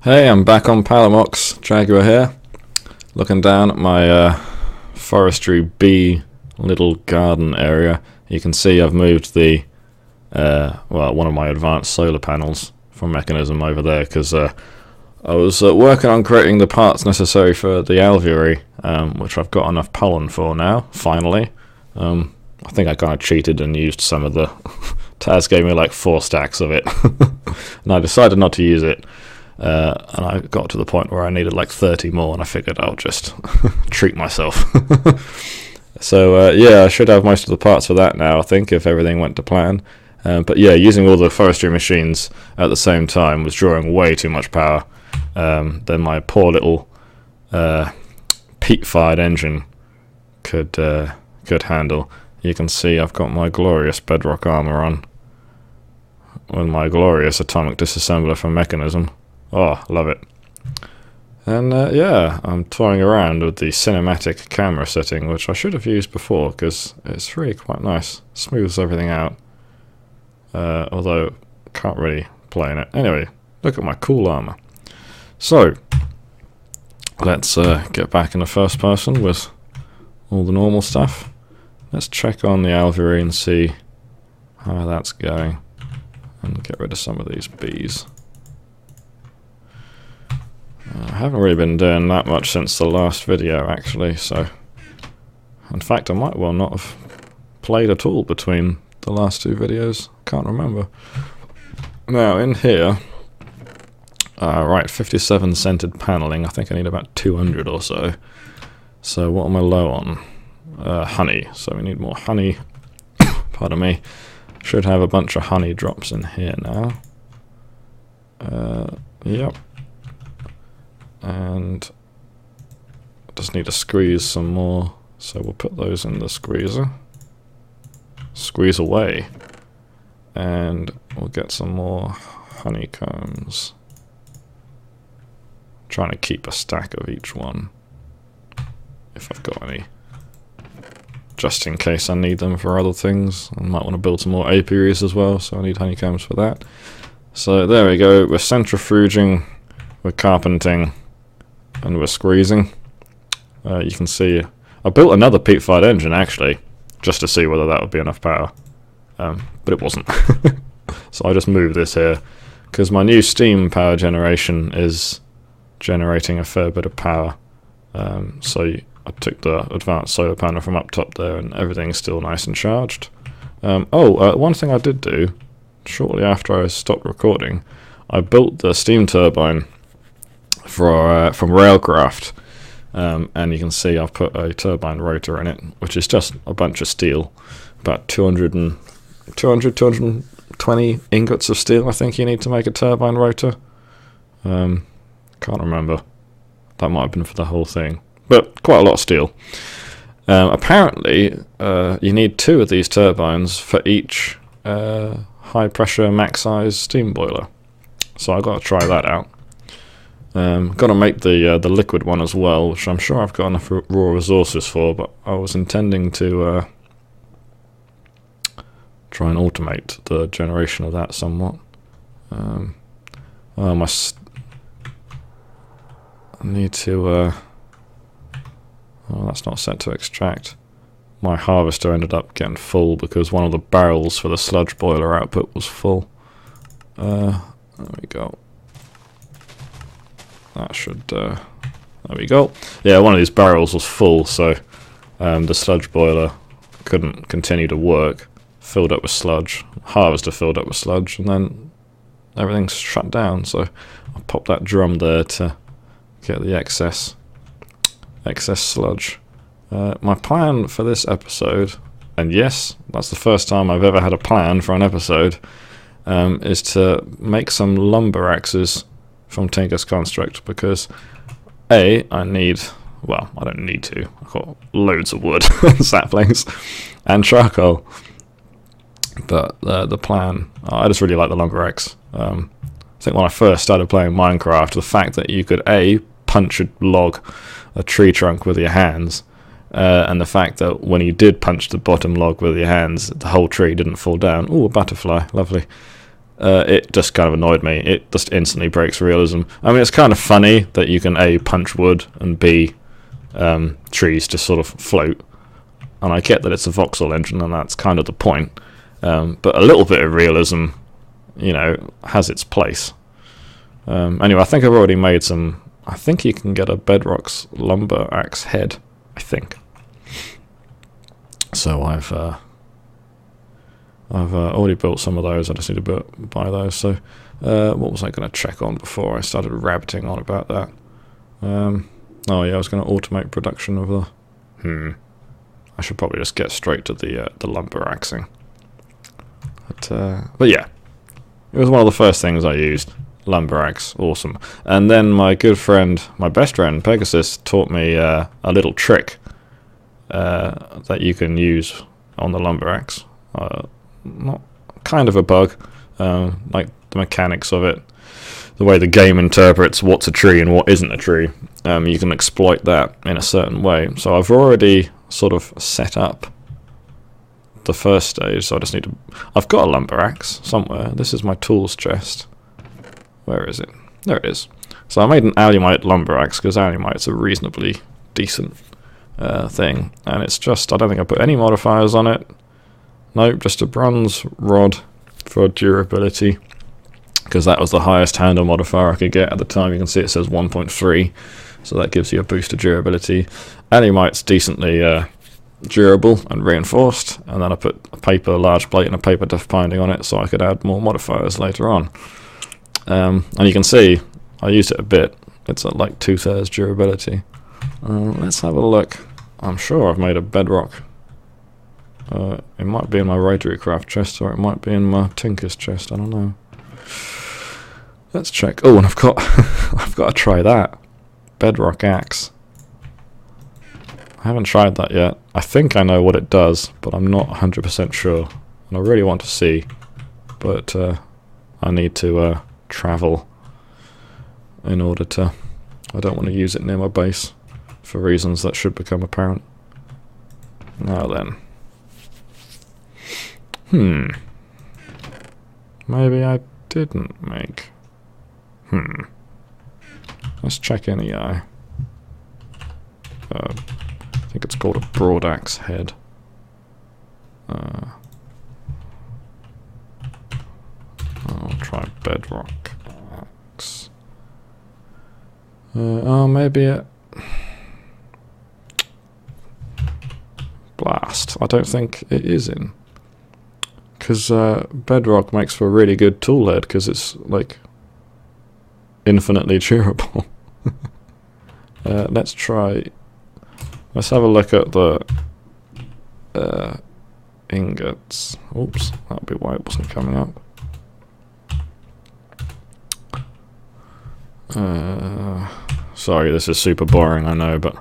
Hey, I'm back on Palamox, Jaguar here, looking down at my forestry bee little garden area. You can see I've moved the, one of my advanced solar panels from Mechanism over there, because I was working on creating the parts necessary for the alveoli, which I've got enough pollen for now, finally. I think I kind of cheated and used some of the... Taz gave me like 4 stacks of it, and I decided not to use it. And I got to the point where I needed like 30 more, and I figured I'll just treat myself. So yeah, I should have most of the parts for that now, I think, if everything went to plan. But yeah, using all the forestry machines at the same time was drawing way too much power than my poor little peat-fired engine could handle. You can see I've got my glorious bedrock armor on with my glorious atomic disassembler from Mechanism. Oh, love it. And yeah, I'm toying around with the cinematic camera setting, which I should have used before because it's really quite nice. Smooths everything out. Although, can't really play in it. Anyway, look at my cool armor. So, let's get back in the first person with all the normal stuff. Let's check on the alveoli and see how that's going. And get rid of some of these bees. I haven't really been doing that much since the last video, actually, so... In fact, I might well not have played at all between the last 2 videos. Can't remember. Now, in here... right, 57 scented paneling. I think I need about 200 or so. So, what am I low on? Honey. So, we need more honey. Pardon me. Should have a bunch of honey drops in here now. Yep. And just need to squeeze some more, so we'll put those in the squeezer. Squeeze away. And we'll get some more honeycombs. Trying to keep a stack of each one, if I've got any. Just in case I need them for other things. I might want to build some more apiaries as well, so I need honeycombs for that. So there we go, we're centrifuging, we're carpenting, and we're squeezing. You can see I built another peat-fired engine actually, just to see whether that would be enough power, but it wasn't. So I just moved this here because my new steam power generation is generating a fair bit of power. So I took the advanced solar panel from up top there, and everything's still nice and charged. One thing I did do shortly after I stopped recording, I built the steam turbine from Railcraft, and you can see I've put a turbine rotor in it, which is just a bunch of steel, about 220 ingots of steel I think you need to make a turbine rotor. Can't remember, that might have been for the whole thing, but quite a lot of steel. Apparently you need 2 of these turbines for each high pressure max size steam boiler, so I've got to try that out. Got to make the liquid one as well, which I'm sure I've got enough raw resources for, but I was intending to try and automate the generation of that somewhat. I need to... oh, that's not set to extract. My harvester ended up getting full because one of the barrels for the sludge boiler output was full. There we go. That should, there we go. Yeah, one of these barrels was full, so the sludge boiler couldn't continue to work. Filled up with sludge. Harvester filled up with sludge, and then everything's shut down. So I'll pop that drum there to get the excess sludge. My plan for this episode, and yes, that's the first time I've ever had a plan for an episode, is to make some lumber axes from Tinker's Construct, because I need, well, I don't need to, I've got loads of wood, saplings, and charcoal, but the plan, I just really like the lumber axe. I think when I first started playing Minecraft, the fact that you could punch a tree trunk with your hands, and the fact that when you did punch the bottom log with your hands, the whole tree didn't fall down. Ooh, a butterfly, lovely. it just kind of annoyed me. It just instantly breaks realism. I mean, it's kind of funny that you can A, punch wood, and B, trees just sort of float. And I get that it's a voxel engine, and that's kind of the point. But a little bit of realism, you know, has its place. Anyway, I think I've already made some... I think you can get a Bedrock's lumber axe head, I think. So I've already built some of those. I just need to buy those. So what was I going to check on before I started rabbiting on about that? Oh yeah, I was going to automate production of the... I should probably just get straight to the lumber axing. But yeah, it was one of the first things I used. Lumber axe, awesome. And then my good friend, my best friend Pegasus, taught me a little trick that you can use on the lumber axe. Not kind of a bug, like the mechanics of it, the way the game interprets what's a tree and what isn't a tree. You can exploit that in a certain way. So I've already sort of set up the first stage, so I just need to... I've got a lumber axe somewhere. This is my tools chest. Where is it? There it is. So I made an alumite lumber axe because alumite's a reasonably decent thing, and it's just... I don't think I put any modifiers on it. Nope, just a bronze rod for durability, because that was the highest handle modifier I could get at the time. You can see it says 1.3, so that gives you a boost of durability. Alumite's decently durable and reinforced, and then I put a paper large plate and a paper def binding on it so I could add more modifiers later on. And you can see I used it a bit. It's at like 2/3 durability. Let's have a look. I'm sure I've made a bedrock. It might be in my Rotary Craft chest, or it might be in my Tinker's chest. I don't know. Let's check. Oh, and I've got I've got to try that bedrock axe. I haven't tried that yet. I think I know what it does, but I'm not 100% sure, and I really want to see. But I need to travel in order to... I don't want to use it near my base for reasons that should become apparent. Now then. Maybe I didn't make... Let's check NEI. I think it's called a broad axe head. I'll try bedrock axe. Oh, maybe it... Blast. I don't think it is in. Because bedrock makes for a really good tool head, because it's like infinitely durable. Let's try... Let's have a look at the ingots. Oops, that would be why it wasn't coming up. Sorry, this is super boring, I know, but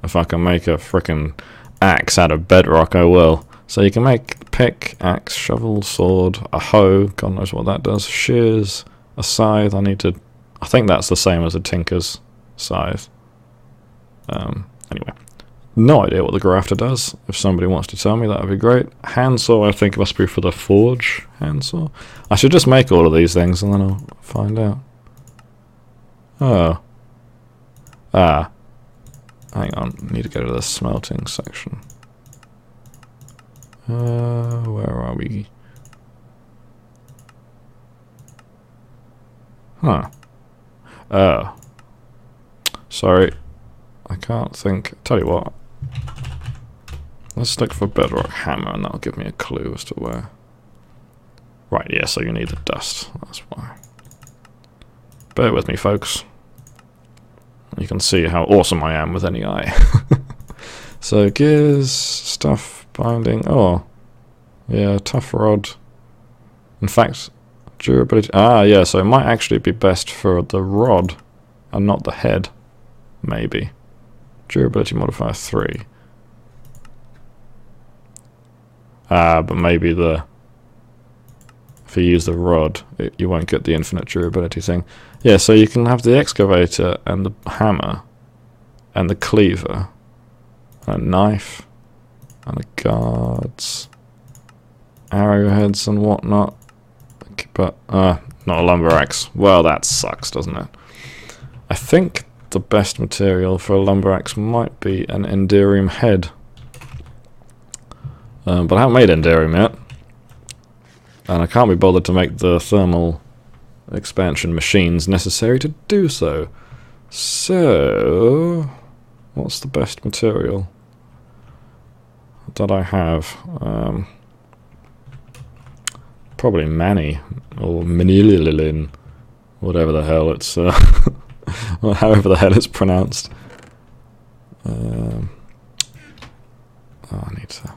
if I can make a frickin' axe out of bedrock, I will. So you can make pick, axe, shovel, sword, a hoe, God knows what that does, shears, a scythe. I think that's the same as a tinker's scythe. Anyway, no idea what the grafter does. If somebody wants to tell me, that would be great. Handsaw, I think, must be for the forge handsaw. I should just make all of these things and then I'll find out. Oh. Ah. Hang on, I need to go to the smelting section. Where are we? Huh. Oh. Sorry. I can't think. Tell you what. Let's look for bedrock hammer and that'll give me a clue as to where. Right, yeah, so you need the dust. That's why. Bear with me, folks. You can see how awesome I am with NEI. So gears, stuff, binding. Oh, yeah, tough rod. In fact, durability. Ah, yeah, so it might actually be best for the rod and not the head. Maybe. Durability modifier 3. But maybe if you use the rod, you won't get the infinite durability thing. Yeah, so you can have the excavator and the hammer and the cleaver and a knife and the guards arrowheads and whatnot. But, not a lumber axe. Well, that sucks, doesn't it? I think the best material for a lumber axe might be an enderium head. But I haven't made enderium yet. And I can't be bothered to make the thermal expansion machines necessary to do so. So, what's the best material that I have? Probably Manny or Manililin, whatever the hell it's, or however the hell it's pronounced. Oh, I need to.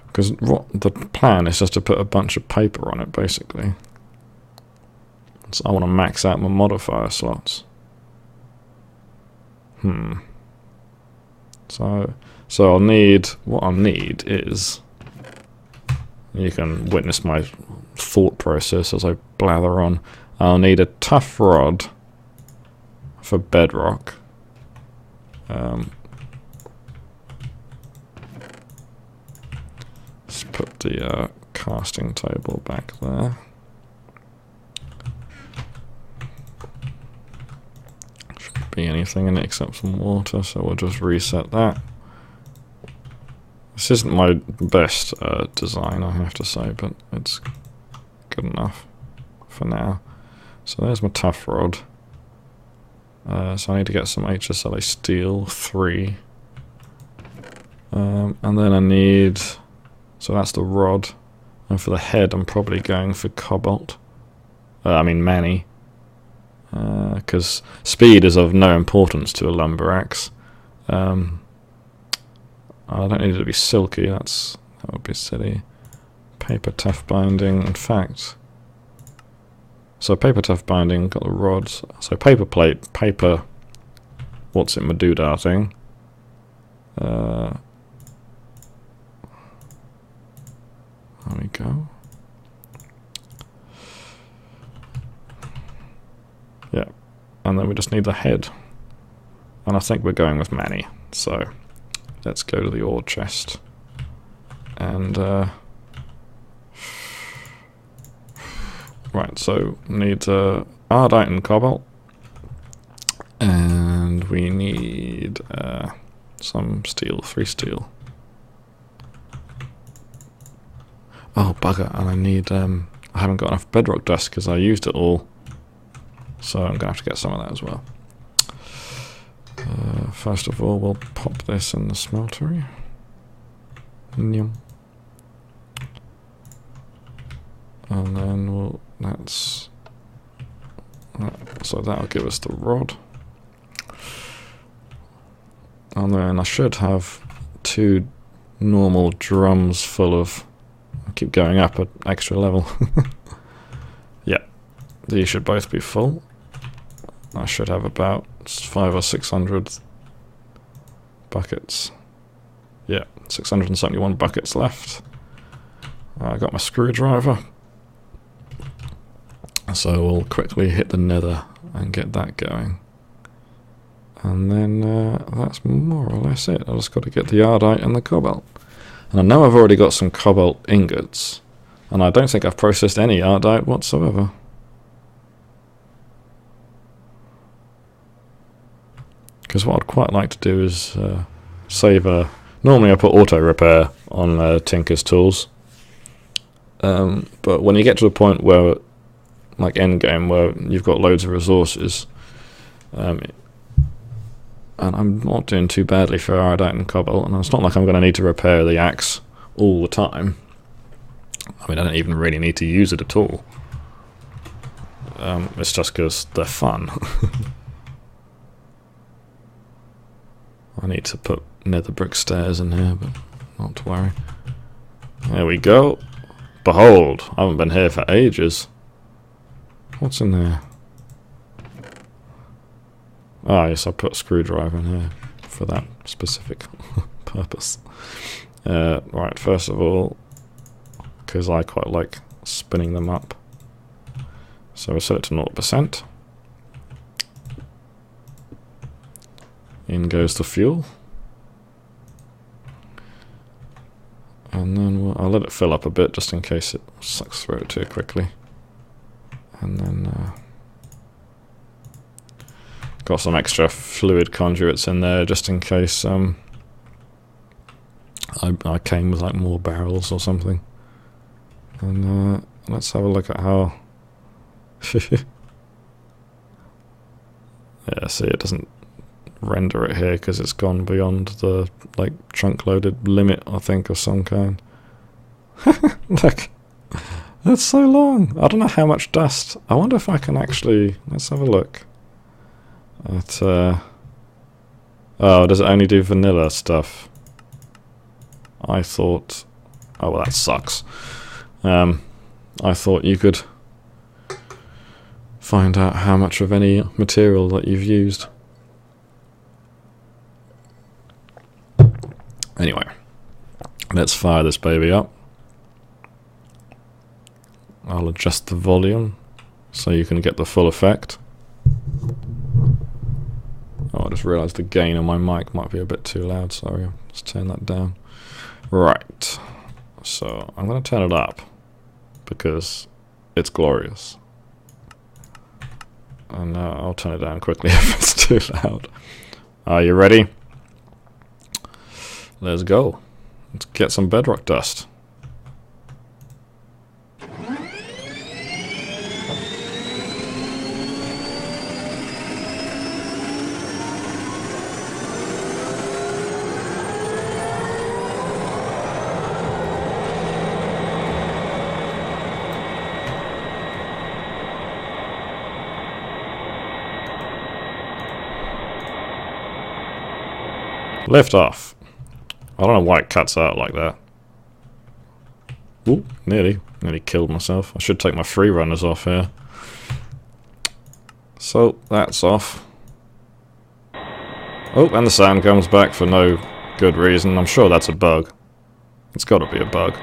Because the plan is just to put a bunch of paper on it, basically. So I want to max out my modifier slots. So I'll need, what I'll need is, you can witness my thought process as I blather on. I'll need a tough rod for bedrock. Let's put the casting table back there. Shouldn't be anything in it except some water, so we'll just reset that. This isn't my best design, I have to say, but it's good enough for now. So there's my tough rod. So I need to get some HSLA steel 3. And then I need, so that's the rod. And for the head I'm probably going for cobalt. I mean Manny. Because speed is of no importance to a lumber axe. I don't need it to be silky, that would be silly. Paper tough binding, in fact. So paper tough binding, got the rods. So paper plate, paper, what's it, Meduda thing. There we go. Yeah, and then we just need the head. And I think we're going with Manny, so let's go to the ore chest. And, right, so we need ardite and cobalt. And we need some steel, 3 steel. Oh, bugger, and I need, I haven't got enough bedrock dust because I used it all. So I'm going to have to get some of that as well. First of all, we'll pop this in the smeltery. Yum. And then so that'll give us the rod. And then I should have 2 normal drums full of, I keep going up an extra level. Yeah, these should both be full. I should have about 500 or 600 buckets. Yeah, 671 buckets left. I got my screwdriver. So we'll quickly hit the nether and get that going. And then that's more or less it. I just got to get the ardite and the cobalt. And I know I've already got some cobalt ingots. And I don't think I've processed any ardite whatsoever. Because what I'd quite like to do is save a... Normally I put auto repair on Tinker's tools. But when you get to the point where, like endgame, where you've got loads of resources, and I'm not doing too badly for ardite and cobalt, and it's not like I'm going to need to repair the axe all the time. I mean, I don't even really need to use it at all. It's just because they're fun. I need to put nether brick stairs in here, but not to worry. There we go. Behold, I haven't been here for ages. What's in there? Ah, yes, I put a screwdriver in here for that specific purpose. Right, first of all, because I quite like spinning them up. So we set it to 0%. In goes the fuel. And then I'll let it fill up a bit just in case it sucks through it too quickly. And then got some extra fluid conduits in there just in case I came with like more barrels or something. And let's have a look at how. Yeah, see, it doesn't render it here because it's gone beyond the like trunk loaded limit, I think, of some kind. Look, that's so long. I don't know how much dust. I wonder if I can actually. Let's have a look. At oh, does it only do vanilla stuff? I thought. Oh well, that sucks. I thought you could find out how much of any material that you've used. Anyway, let's fire this baby up. I'll adjust the volume so you can get the full effect. Oh, I just realised the gain on my mic might be a bit too loud, sorry, I'll just turn that down. Right, so I'm going to turn it up because it's glorious. And I'll turn it down quickly if it's too loud. Are you ready? Let's go. Let's get some bedrock dust. Lift off. I don't know why it cuts out like that. Ooh, nearly killed myself. I should take my free runners off here. So, that's off. Oh, and the sound comes back for no good reason. I'm sure that's a bug. It's got to be a bug.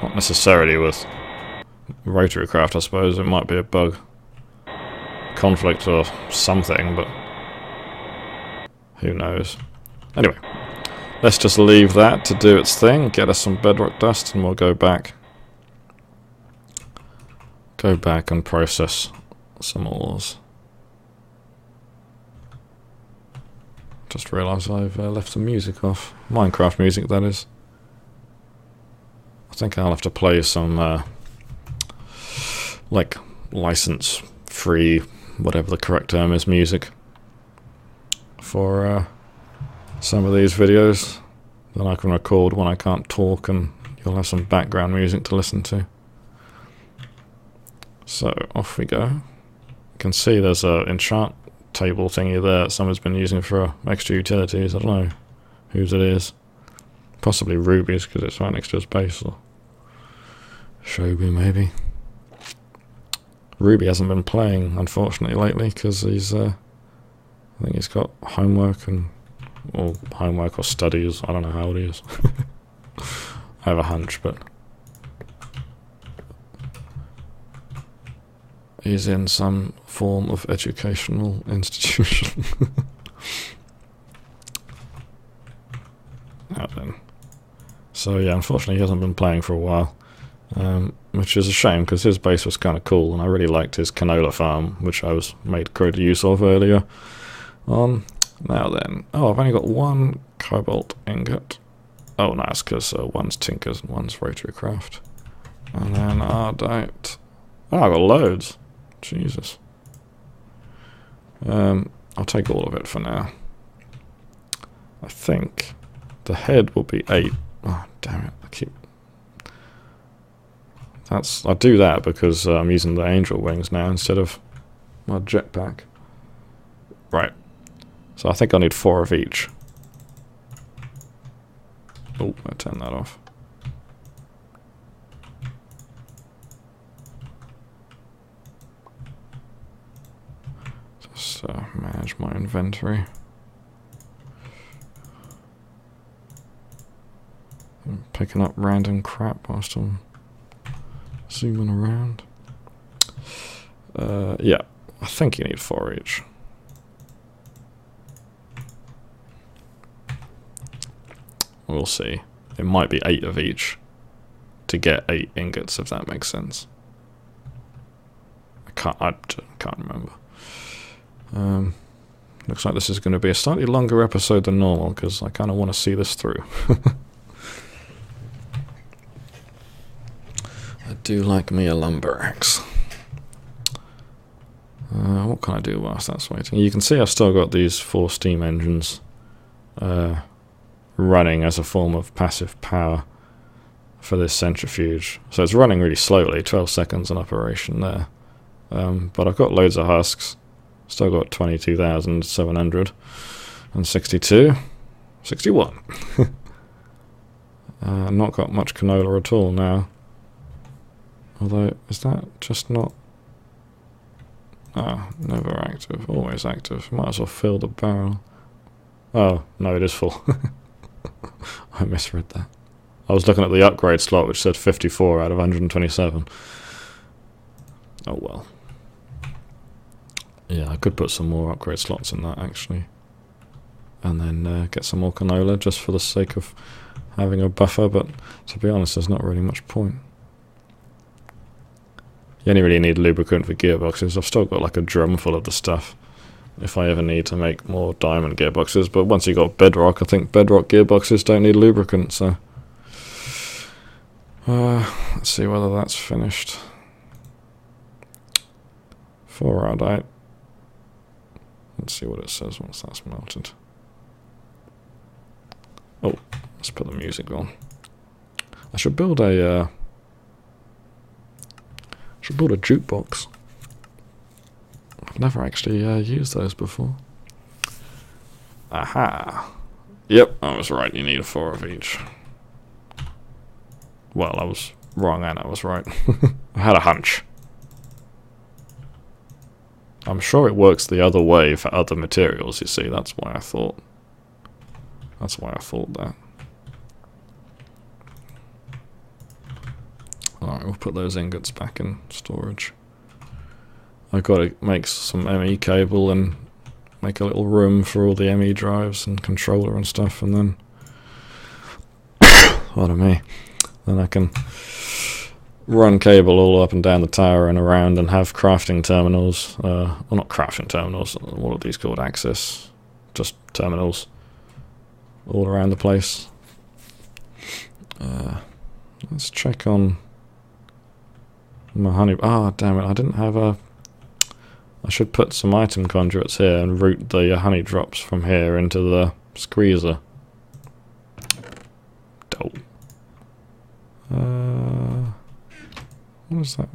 Not necessarily with rotary craft, I suppose. It might be a bug. Conflict or something, but who knows. Anyway, let's just leave that to do its thing, get us some bedrock dust, and we'll go back. Go back and process some ores. Just realised I've left the music off. Minecraft music, that is. I think I'll have to play some, like, license-free, whatever the correct term is, music for some of these videos. Then I can record when I can't talk and you'll have some background music to listen to. So off we go. You can see there's a enchant table thingy there that someone's been using for extra utilities. I don't know whose it is. Possibly Ruby's because it's right next to his base, or Shobi maybe. Ruby hasn't been playing unfortunately lately because he's I think he's got homework or homework or studies. I don't know how old he is. I have a hunch, but he's in some form of educational institution. Now then. So yeah, unfortunately he hasn't been playing for a while, which is a shame because his base was kind of cool and I really liked his canola farm, which I made great use of earlier. Now then, oh, I've only got one cobalt ingot. Oh, nice, because one's Tinkers and one's Rotary Craft. And then Ardite. Oh, I've got loads. Jesus. I'll take all of it for now. I think the head will be 8. Oh, damn it, I do that because I'm using the angel wings now instead of my jetpack. Right. So I think I need 4 of each. Oh, I turned that off. Just manage my inventory. I'm picking up random crap whilst I'm zooming around. Yeah, I think you need 4 each. We'll see. it might be 8 of each to get 8 ingots, if that makes sense. I can't remember. Looks like this is going to be a slightly longer episode than normal, because I kind of want to see this through. I do like me a lumber axe. What can I do whilst that's waiting? You can see I've still got these 4 steam engines running as a form of passive power for this centrifuge. So it's running really slowly, 12 seconds in operation there. But I've got loads of husks. Still got 22,762. 61. Not got much canola at all now. Although, is that just not... Ah, never active, always active. Might as well fill the barrel. Oh, no, it is full. I misread that. I was looking at the upgrade slot, which said 54 out of 127. Oh well. Yeah, I could put some more upgrade slots in that, actually. And then get some more canola, just for the sake of having a buffer, but to be honest, there's not really much point. You only really need lubricant for gearboxes. I've still got like a drum full of the stuff if I ever need to make more diamond gearboxes, but once you got bedrock, I think bedrock gearboxes don't need lubricant, so... let's see whether that's finished. 4 rhodite. Let's see what it says once that's melted. Oh, let's put the music on. I should build a jukebox. I've never actually used those before. Aha! Yep, I was right. You need 4 of each. Well, I was wrong and I was right. I had a hunch. I'm sure it works the other way for other materials, you see. That's why I thought that. Alright, we'll put those ingots back in storage. I've got to make some ME cable and make a little room for all the ME drives and controller and stuff, and then... pardon me. Then I can run cable all up and down the tower and around and have crafting terminals. Well, not crafting terminals, what are these called? Access. Just terminals. All around the place. Let's check on my honey... Ah, damn it, I didn't have a... I should put some item conduits here and route the honey drops from here into the squeezer. Dope. What is that?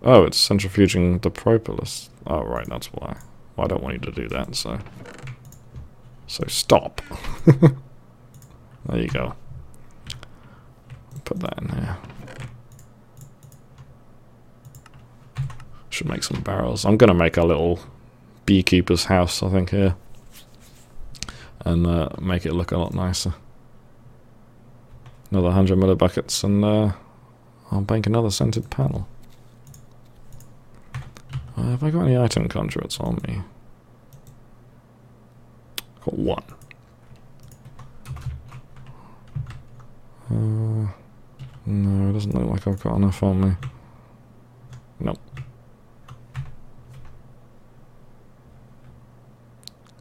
Oh, it's centrifuging the propolis. Oh, right, that's why. Well, I don't want you to do that, so... So stop. There you go. Put that in here. Should make some barrels. I'm going to make a little beekeeper's house, I think, here. And make it look a lot nicer. Another 100 millibuckets and I'll make another scented panel. Have I got any item conduits on me? Got 1. No, it doesn't look like I've got enough on me. Nope.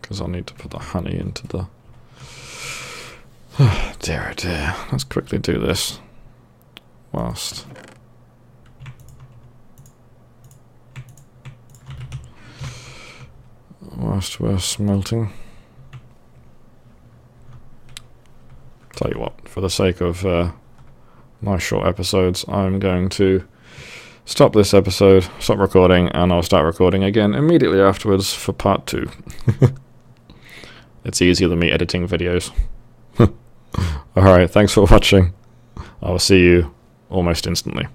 Because I'll need to put the honey into the... dear oh dear. Let's quickly do this. Whilst we're smelting. Tell you what, for the sake of my short episodes, I'm going to stop this episode, stop recording, and I'll start recording again immediately afterwards for part 2. It's easier than me editing videos. Alright, thanks for watching. I will see you almost instantly.